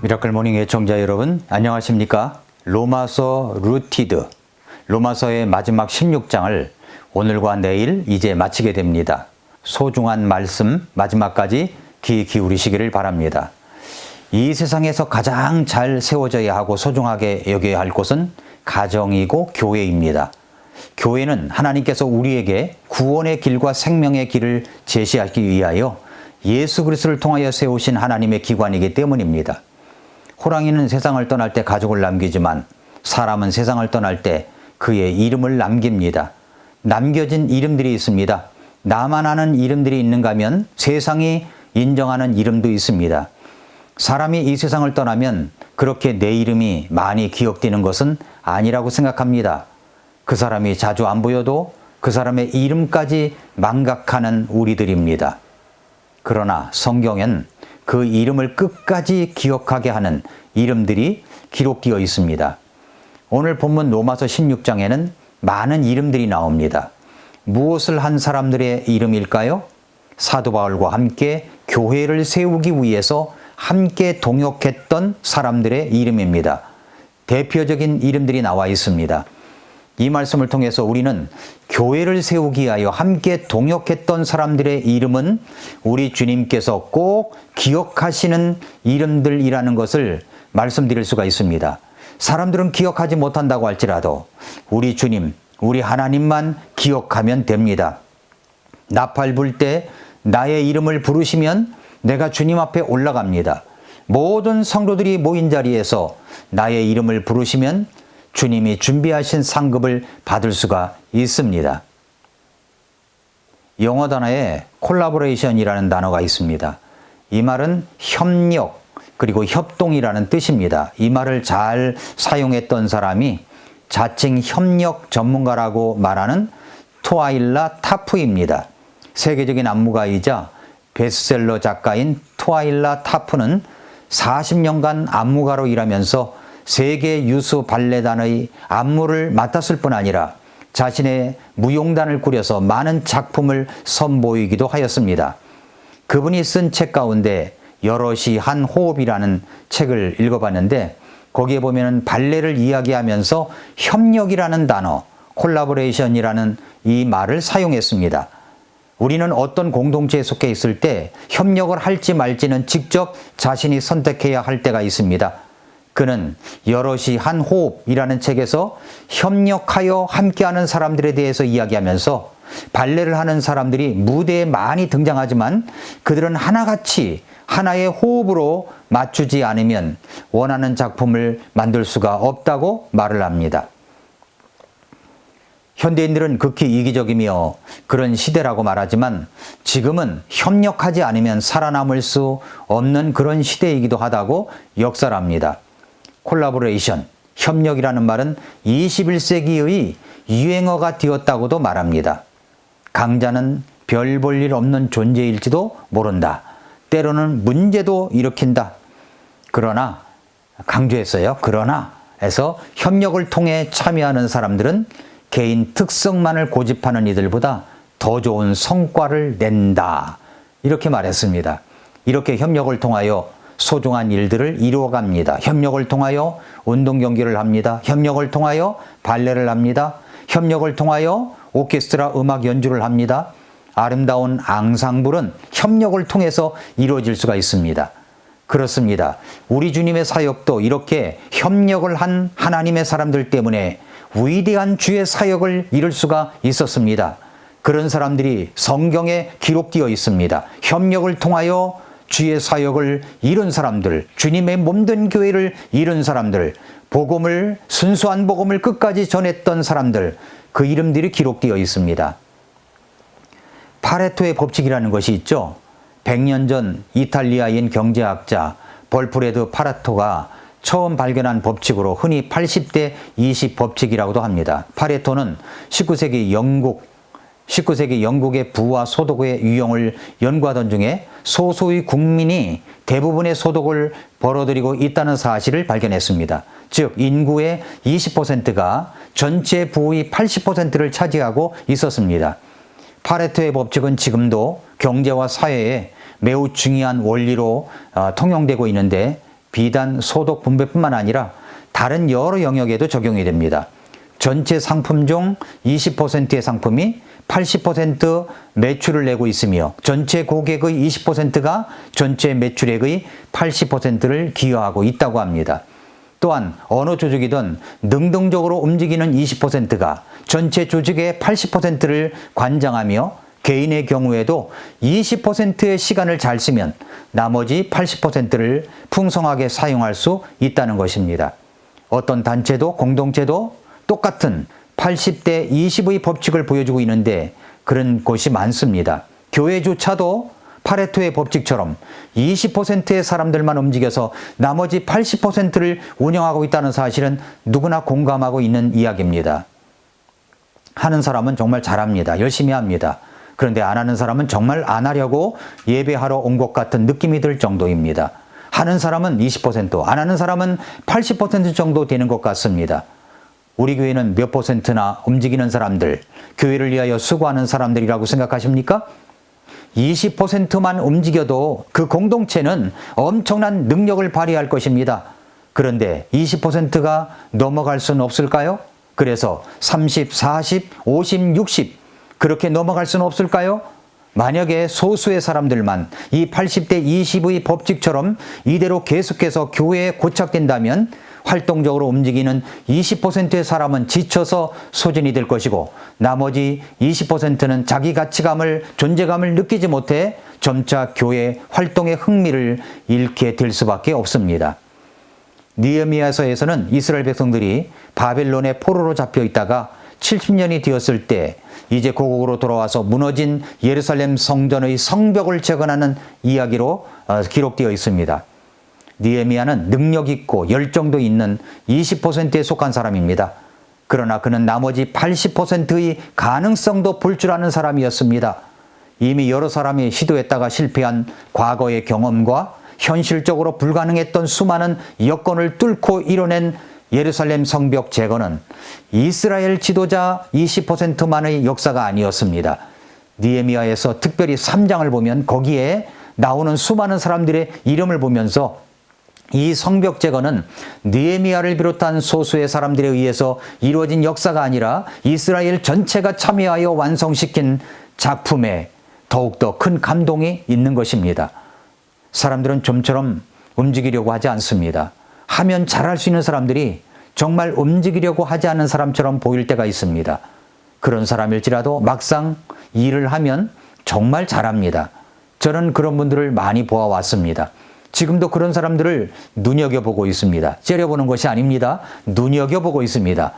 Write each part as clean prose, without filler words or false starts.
미라클 모닝 애청자 여러분, 안녕하십니까? 로마서 루티드, 로마서의 마지막 16장을 오늘과 내일 이제 마치게 됩니다. 소중한 말씀 마지막까지 귀 기울이시기를 바랍니다. 이 세상에서 가장 잘 세워져야 하고 소중하게 여겨야 할 곳은 가정이고 교회입니다. 교회는 하나님께서 우리에게 구원의 길과 생명의 길을 제시하기 위하여 예수 그리스도를 통하여 세우신 하나님의 기관이기 때문입니다. 호랑이는 세상을 떠날 때 가족을 남기지만 사람은 세상을 떠날 때 그의 이름을 남깁니다. 남겨진 이름들이 있습니다. 나만 아는 이름들이 있는가 하면 세상이 인정하는 이름도 있습니다. 사람이 이 세상을 떠나면 그렇게 내 이름이 많이 기억되는 것은 아니라고 생각합니다. 그 사람이 자주 안 보여도 그 사람의 이름까지 망각하는 우리들입니다. 그러나 성경엔 그 이름을 끝까지 기억하게 하는 이름들이 기록되어 있습니다. 오늘 본문 로마서 16장에는 많은 이름들이 나옵니다. 무엇을 한 사람들의 이름일까요? 사도 바울과 함께 교회를 세우기 위해서 함께 동역했던 사람들의 이름입니다. 대표적인 이름들이 나와 있습니다. 이 말씀을 통해서 우리는 교회를 세우기 위하여 함께 동역했던 사람들의 이름은 우리 주님께서 꼭 기억하시는 이름들이라는 것을 말씀드릴 수가 있습니다. 사람들은 기억하지 못한다고 할지라도 우리 주님, 우리 하나님만 기억하면 됩니다. 나팔 불 때 나의 이름을 부르시면 내가 주님 앞에 올라갑니다. 모든 성도들이 모인 자리에서 나의 이름을 부르시면 주님이 준비하신 상급을 받을 수가 있습니다. 영어 단어에 콜라보레이션이라는 단어가 있습니다. 이 말은 협력 그리고 협동이라는 뜻입니다. 이 말을 잘 사용했던 사람이 자칭 협력 전문가라고 말하는 토아일라 타프입니다. 세계적인 안무가이자 베스트셀러 작가인 토아일라 타프는 40년간 안무가로 일하면서 세계 유수 발레단의 안무를 맡았을 뿐 아니라 자신의 무용단을 꾸려서 많은 작품을 선보이기도 하였습니다. 그분이 쓴 책 가운데 여럿이 한 호흡이라는 책을 읽어봤는데 거기에 보면 발레를 이야기하면서 협력이라는 단어, 콜라보레이션이라는 이 말을 사용했습니다. 우리는 어떤 공동체에 속해 있을 때 협력을 할지 말지는 직접 자신이 선택해야 할 때가 있습니다. 그는 여럿이 한 호흡이라는 책에서 협력하여 함께하는 사람들에 대해서 이야기하면서 발레를 하는 사람들이 무대에 많이 등장하지만 그들은 하나같이 하나의 호흡으로 맞추지 않으면 원하는 작품을 만들 수가 없다고 말을 합니다. 현대인들은 극히 이기적이며 그런 시대라고 말하지만 지금은 협력하지 않으면 살아남을 수 없는 그런 시대이기도 하다고 역설합니다. 콜라보레이션, 협력이라는 말은 21세기의 유행어가 되었다고도 말합니다. 강자는 별 볼 일 없는 존재일지도 모른다. 때로는 문제도 일으킨다. 그러나, 강조했어요. 그러나 해서 협력을 통해 참여하는 사람들은 개인 특성만을 고집하는 이들보다 더 좋은 성과를 낸다. 이렇게 말했습니다. 이렇게 협력을 통하여 소중한 일들을 이루어갑니다. 협력을 통하여 운동 경기를 합니다. 협력을 통하여 발레를 합니다. 협력을 통하여 오케스트라 음악 연주를 합니다. 아름다운 앙상블은 협력을 통해서 이루어질 수가 있습니다. 그렇습니다. 우리 주님의 사역도 이렇게 협력을 한 하나님의 사람들 때문에 위대한 주의 사역을 이룰 수가 있었습니다. 그런 사람들이 성경에 기록되어 있습니다. 협력을 통하여 주의 사역을 이룬 사람들, 주님의 몸된 교회를 이룬 사람들, 복음을, 순수한 복음을 끝까지 전했던 사람들, 그 이름들이 기록되어 있습니다. 파레토의 법칙이라는 것이 있죠. 100년 전 이탈리아인 경제학자 볼프레드 파레토가 처음 발견한 법칙으로 흔히 80대 20 법칙이라고도 합니다. 파레토는 19세기 영국의 부와 소득의 유형을 연구하던 중에 소수의 국민이 대부분의 소득을 벌어들이고 있다는 사실을 발견했습니다. 즉 인구의 20%가 전체 부의 80%를 차지하고 있었습니다. 파레토의 법칙은 지금도 경제와 사회에 매우 중요한 원리로 통용되고 있는데 비단 소득 분배뿐만 아니라 다른 여러 영역에도 적용이 됩니다. 전체 상품 중 20%의 상품이 80% 매출을 내고 있으며 전체 고객의 20%가 전체 매출액의 80%를 기여하고 있다고 합니다. 또한 어느 조직이든 능동적으로 움직이는 20%가 전체 조직의 80%를 관장하며 개인의 경우에도 20%의 시간을 잘 쓰면 나머지 80%를 풍성하게 사용할 수 있다는 것입니다. 어떤 단체도 공동체도 똑같은 80대 20의 법칙을 보여주고 있는데 그런 곳이 많습니다. 교회조차도 파레토의 법칙처럼 20%의 사람들만 움직여서 나머지 80%를 운영하고 있다는 사실은 누구나 공감하고 있는 이야기입니다. 하는 사람은 정말 잘합니다. 열심히 합니다. 그런데 안 하는 사람은 정말 안 하려고 예배하러 온 것 같은 느낌이 들 정도입니다. 하는 사람은 20%, 안 하는 사람은 80% 정도 되는 것 같습니다. 우리 교회는 몇 %나 움직이는 사람들, 교회를 위하여 수고하는 사람들이라고 생각하십니까? 20%만 움직여도 그 공동체는 엄청난 능력을 발휘할 것입니다. 그런데 20%가 넘어갈 수는 없을까요? 그래서 30, 40, 50, 60 그렇게 넘어갈 수는 없을까요? 만약에 소수의 사람들만 이 80대 20의 법칙처럼 이대로 계속해서 교회에 고착된다면 활동적으로 움직이는 20%의 사람은 지쳐서 소진이 될 것이고 나머지 20%는 자기 가치감을, 존재감을 느끼지 못해 점차 교회 활동의 흥미를 잃게 될 수밖에 없습니다. 느헤미야서에서는 이스라엘 백성들이 바벨론의 포로로 잡혀 있다가 70년이 되었을 때 이제 고국으로 돌아와서 무너진 예루살렘 성전의 성벽을 재건하는 이야기로 기록되어 있습니다. 느헤미야는 능력 있고 열정도 있는 20%에 속한 사람입니다. 그러나 그는 나머지 80%의 가능성도 볼 줄 아는 사람이었습니다. 이미 여러 사람이 시도했다가 실패한 과거의 경험과 현실적으로 불가능했던 수많은 여건을 뚫고 이뤄낸 예루살렘 성벽 재건은 이스라엘 지도자 20%만의 역사가 아니었습니다. 느헤미야에서 특별히 3장을 보면 거기에 나오는 수많은 사람들의 이름을 보면서 이 성벽 재건은 느헤미야를 비롯한 소수의 사람들에 의해서 이루어진 역사가 아니라 이스라엘 전체가 참여하여 완성시킨 작품에 더욱더 큰 감동이 있는 것입니다. 사람들은 좀처럼 움직이려고 하지 않습니다. 하면 잘할 수 있는 사람들이 정말 움직이려고 하지 않는 사람처럼 보일 때가 있습니다. 그런 사람일지라도 막상 일을 하면 정말 잘합니다. 저는 그런 분들을 많이 보아왔습니다. 지금도 그런 사람들을 눈여겨보고 있습니다. 째려보는 것이 아닙니다. 눈여겨보고 있습니다.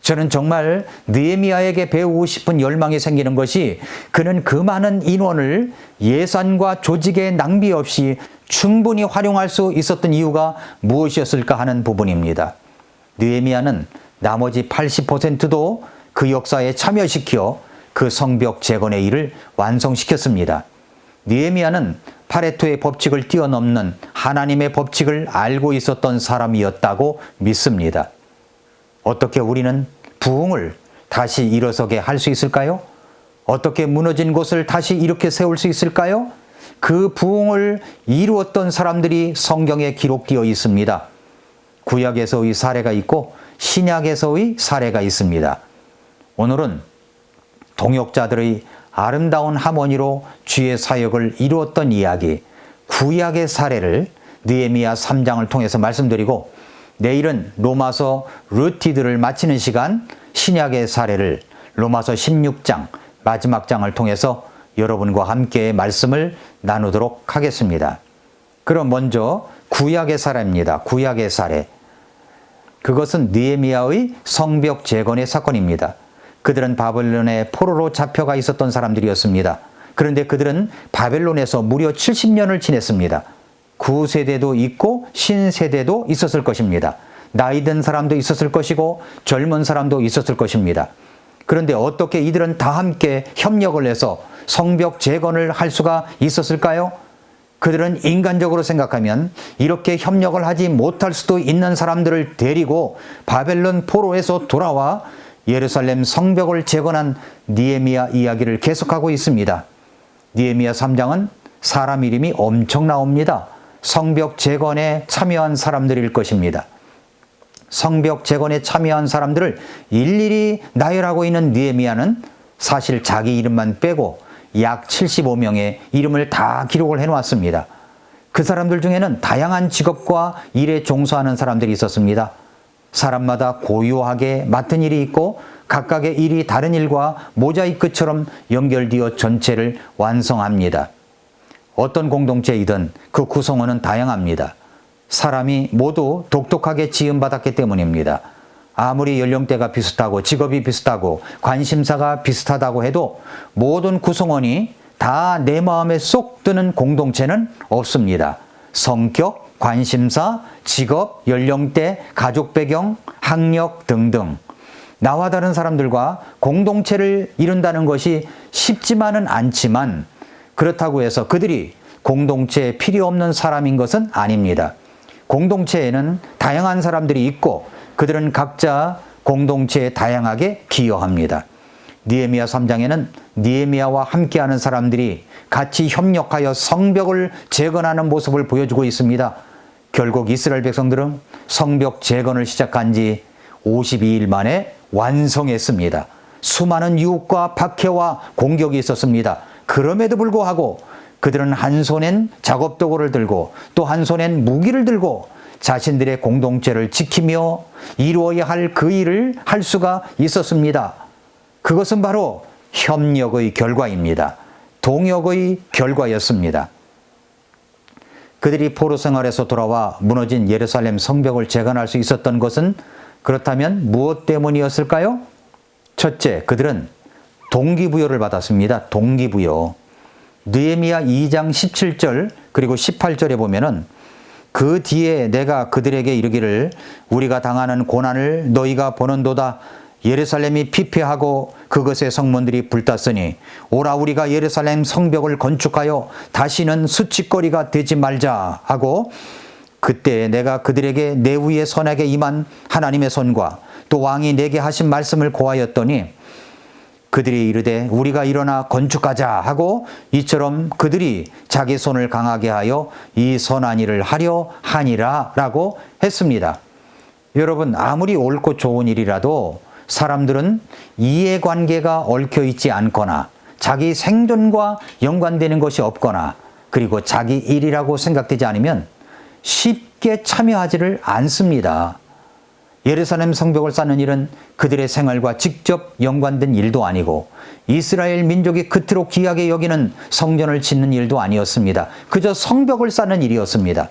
저는 정말 느헤미야에게 배우고 싶은 열망이 생기는 것이 그는 그 많은 인원을 예산과 조직의 낭비 없이 충분히 활용할 수 있었던 이유가 무엇이었을까 하는 부분입니다. 느헤미야는 나머지 80%도 그 역사에 참여시켜 그 성벽 재건의 일을 완성시켰습니다. 느헤미야는 파레토의 법칙을 뛰어넘는 하나님의 법칙을 알고 있었던 사람이었다고 믿습니다. 어떻게 우리는 부흥을 다시 일어서게 할 수 있을까요? 어떻게 무너진 곳을 다시 이렇게 세울 수 있을까요? 그 부흥을 이루었던 사람들이 성경에 기록되어 있습니다. 구약에서의 사례가 있고 신약에서의 사례가 있습니다. 오늘은 동역자들의 아름다운 하모니로 주의 사역을 이루었던 이야기, 구약의 사례를 느헤미야 3장을 통해서 말씀드리고 내일은 로마서 루티드를 마치는 시간 신약의 사례를 로마서 16장 마지막 장을 통해서 여러분과 함께 말씀을 나누도록 하겠습니다. 그럼 먼저 구약의 사례입니다. 구약의 사례. 그것은 느헤미야의 성벽 재건의 사건입니다. 그들은 바벨론의 포로로 잡혀가 있었던 사람들이었습니다. 그런데 그들은 바벨론에서 무려 70년을 지냈습니다. 구세대도 있고 신세대도 있었을 것입니다. 나이 든 사람도 있었을 것이고 젊은 사람도 있었을 것입니다. 그런데 어떻게 이들은 다 함께 협력을 해서 성벽 재건을 할 수가 있었을까요? 그들은 인간적으로 생각하면 이렇게 협력을 하지 못할 수도 있는 사람들을 데리고 바벨론 포로에서 돌아와 예루살렘 성벽을 재건한 느헤미야 이야기를 계속하고 있습니다. 느헤미야 3장은 사람 이름이 엄청 나옵니다. 성벽 재건에 참여한 사람들일 것입니다. 성벽 재건에 참여한 사람들을 일일이 나열하고 있는 느헤미야는 사실 자기 이름만 빼고 약 75명의 이름을 다 기록을 해놓았습니다. 그 사람들 중에는 다양한 직업과 일에 종사하는 사람들이 있었습니다. 사람마다 고유하게 맡은 일이 있고 각각의 일이 다른 일과 모자이크처럼 연결되어 전체를 완성합니다. 어떤 공동체이든 그 구성원은 다양합니다. 사람이 모두 독특하게 지음받았기 때문입니다. 아무리 연령대가 비슷하고 직업이 비슷하고 관심사가 비슷하다고 해도 모든 구성원이 다 내 마음에 쏙 드는 공동체는 없습니다. 성격, 관심사, 직업, 연령대, 가족 배경, 학력 등등 나와 다른 사람들과 공동체를 이룬다는 것이 쉽지만은 않지만 그렇다고 해서 그들이 공동체에 필요 없는 사람인 것은 아닙니다. 공동체에는 다양한 사람들이 있고 그들은 각자 공동체에 다양하게 기여합니다. 느헤미야 3장에는 느헤미야와 함께하는 사람들이 같이 협력하여 성벽을 재건하는 모습을 보여주고 있습니다. 결국 이스라엘 백성들은 성벽 재건을 시작한 지 52일 만에 완성했습니다. 수많은 유혹과 박해와 공격이 있었습니다. 그럼에도 불구하고 그들은 한 손엔 작업도구를 들고 또 한 손엔 무기를 들고 자신들의 공동체를 지키며 이루어야 할 그 일을 할 수가 있었습니다. 그것은 바로 협력의 결과입니다. 동역의 결과였습니다. 그들이 포로 생활에서 돌아와 무너진 예루살렘 성벽을 재건할 수 있었던 것은 그렇다면 무엇 때문이었을까요? 첫째, 그들은 동기부여를 받았습니다. 동기부여. 느헤미야 2장 17절 그리고 18절에 보면은 그 뒤에 내가 그들에게 이르기를 우리가 당하는 고난을 너희가 보는도다. 예루살렘이 피폐하고 그것의 성문들이 불탔으니 오라 우리가 예루살렘 성벽을 건축하여 다시는 수치거리가 되지 말자 하고 그때 내가 그들에게 내 위에 선하게 임한 하나님의 손과 또 왕이 내게 하신 말씀을 고하였더니 그들이 이르되 우리가 일어나 건축하자 하고 이처럼 그들이 자기 손을 강하게 하여 이 선한 일을 하려 하니라 라고 했습니다. 여러분, 아무리 옳고 좋은 일이라도 사람들은 이해관계가 얽혀있지 않거나 자기 생존과 연관되는 것이 없거나 그리고 자기 일이라고 생각되지 않으면 쉽게 참여하지를 않습니다. 예루살렘 성벽을 쌓는 일은 그들의 생활과 직접 연관된 일도 아니고 이스라엘 민족이 그토록 귀하게 여기는 성전을 짓는 일도 아니었습니다. 그저 성벽을 쌓는 일이었습니다.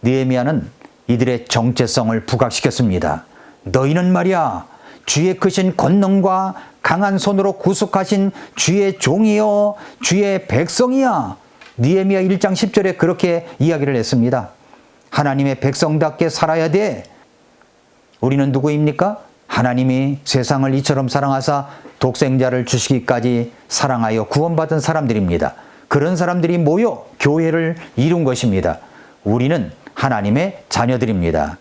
느헤미야는 이들의 정체성을 부각시켰습니다. 너희는 말이야 주의 크신 권능과 강한 손으로 구속하신 주의 종이요 주의 백성이야. 느헤미야 1장 10절에 그렇게 이야기를 했습니다. 하나님의 백성답게 살아야 돼. 우리는 누구입니까? 하나님이 세상을 이처럼 사랑하사 독생자를 주시기까지 사랑하여 구원받은 사람들입니다. 그런 사람들이 모여 교회를 이룬 것입니다. 우리는 하나님의 자녀들입니다.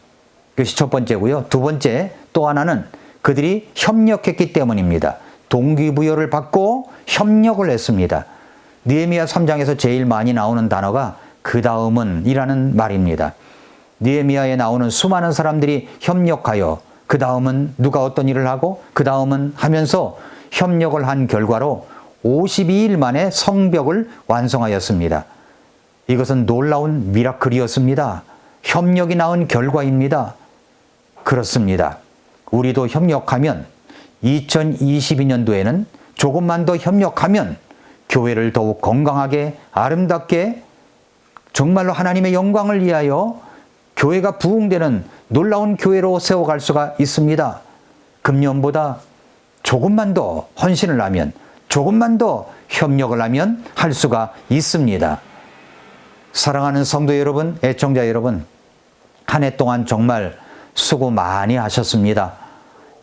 그것이 첫 번째고요. 두 번째 또 하나는 그들이 협력했기 때문입니다. 동기부여를 받고 협력을 했습니다. 느헤미야 3장에서 제일 많이 나오는 단어가 그 다음은 이라는 말입니다. 느헤미야에 나오는 수많은 사람들이 협력하여 그 다음은 누가 어떤 일을 하고 그 다음은 하면서 협력을 한 결과로 52일 만에 성벽을 완성하였습니다. 이것은 놀라운 미라클이었습니다. 협력이 낳은 결과입니다. 그렇습니다. 우리도 협력하면 2022년도에는 조금만 더 협력하면 교회를 더욱 건강하게 아름답게 정말로 하나님의 영광을 위하여 교회가 부흥되는 놀라운 교회로 세워갈 수가 있습니다. 금년보다 조금만 더 헌신을 하면 조금만 더 협력을 하면 할 수가 있습니다. 사랑하는 성도 여러분, 애청자 여러분, 한 해 동안 정말 수고 많이 하셨습니다.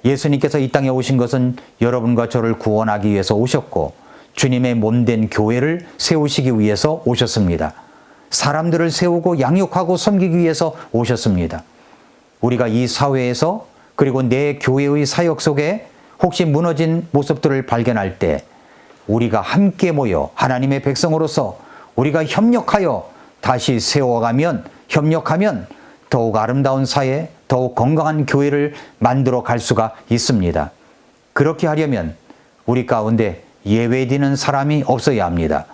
예수님께서 이 땅에 오신 것은 여러분과 저를 구원하기 위해서 오셨고 주님의 몸된 교회를 세우시기 위해서 오셨습니다. 사람들을 세우고 양육하고 섬기기 위해서 오셨습니다. 우리가 이 사회에서 그리고 내 교회의 사역 속에 혹시 무너진 모습들을 발견할 때 우리가 함께 모여 하나님의 백성으로서 우리가 협력하여 다시 세워가면, 협력하면 더욱 아름다운 사회, 더욱 건강한 교회를 만들어 갈 수가 있습니다. 그렇게 하려면 우리 가운데 예외되는 사람이 없어야 합니다.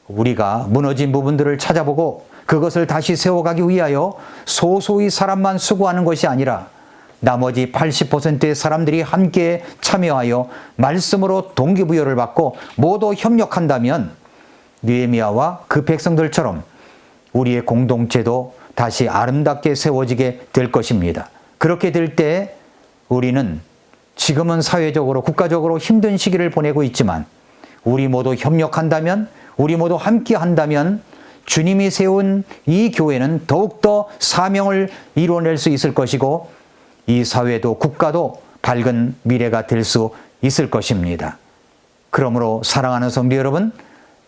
우리가 무너진 부분들을 찾아보고 그것을 다시 세워가기 위하여 소소의 사람만 수고하는 것이 아니라 나머지 80%의 사람들이 함께 참여하여 말씀으로 동기부여를 받고 모두 협력한다면 느헤미야와 그 백성들처럼 우리의 공동체도 다시 아름답게 세워지게 될 것입니다. 그렇게 될 때 우리는 지금은 사회적으로 국가적으로 힘든 시기를 보내고 있지만 우리 모두 협력한다면, 우리 모두 함께 한다면 주님이 세운 이 교회는 더욱더 사명을 이뤄낼 수 있을 것이고 이 사회도 국가도 밝은 미래가 될 수 있을 것입니다. 그러므로 사랑하는 성도 여러분,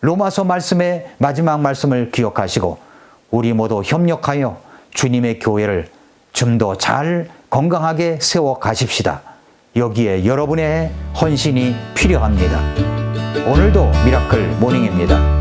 로마서 말씀의 마지막 말씀을 기억하시고 우리 모두 협력하여 주님의 교회를 좀 더 잘 건강하게 세워 가십시다. 여기에 여러분의 헌신이 필요합니다. 오늘도 미라클 모닝입니다.